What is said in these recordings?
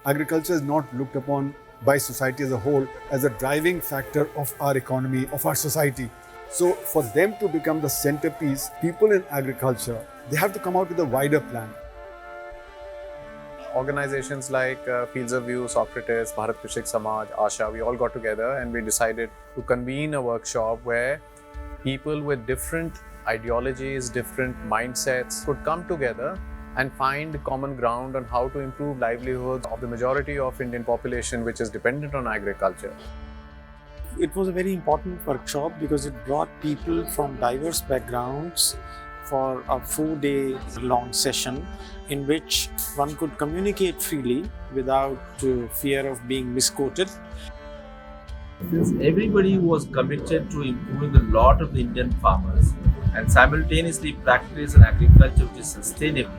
agriculture is not looked upon by society as a whole as a driving factor of our economy, of our society. So for them to become the centerpiece, people in agriculture, they have to come out with a wider plan. Organizations like Fields of View, Socratus, Bharat Krishik Samaj, ASHA, we all got together and we decided to convene a workshop where people with different ideologies, different mindsets could come together and find common ground on how to improve livelihoods of the majority of Indian population which is dependent on agriculture. It was a very important workshop because it brought people from diverse backgrounds for a 4-day long session in which one could communicate freely without fear of being misquoted. Since everybody was committed to improving the lot of the Indian farmers and simultaneously practice an agriculture which is sustainable,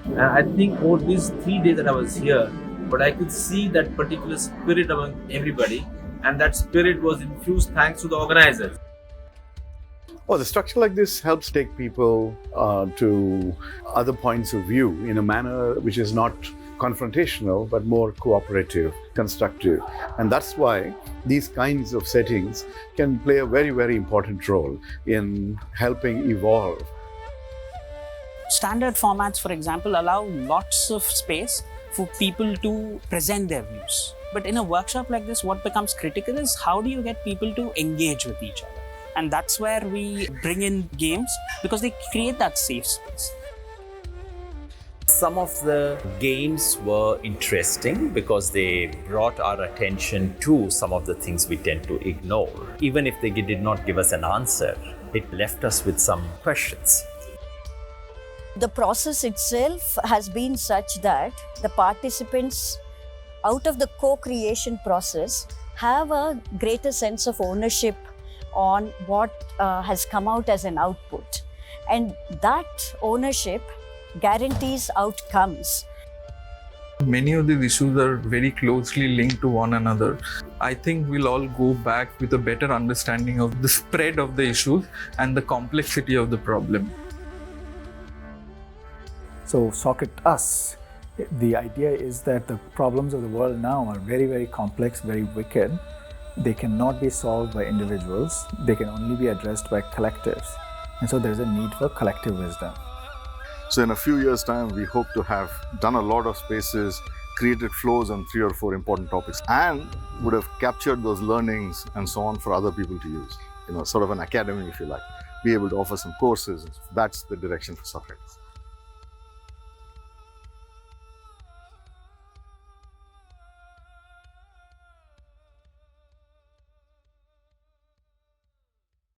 and I think over these 3 days that I was here, but I could see that particular spirit among everybody, and that spirit was infused thanks to the organizers. Oh, the structure like this helps take people to other points of view in a manner which is not confrontational but more cooperative, constructive. And that's why these kinds of settings can play a very, very important role in helping evolve. Standard formats, for example, allow lots of space for people to present their views. But in a workshop like this, what becomes critical is how do you get people to engage with each other? And that's where we bring in games because they create that safe space. Some of the games were interesting because they brought our attention to some of the things we tend to ignore. Even if they did not give us an answer, it left us with some questions. The process itself has been such that the participants out of the co-creation process have a greater sense of ownership on what has come out as an output. And that ownership guarantees outcomes. Many of these issues are very closely linked to one another. I think we'll all go back with a better understanding of the spread of the issues and the complexity of the problem. So Socratus, the idea is that the problems of the world now are very, very complex, very wicked. They cannot be solved by individuals. They can only be addressed by collectives. And so there's a need for collective wisdom. So in a few years' time, we hope to have done a lot of spaces, created flows on 3 or 4 important topics, and would have captured those learnings and so on for other people to use. Sort of an academy, if you like. Be able to offer some courses. That's the direction for Socratus.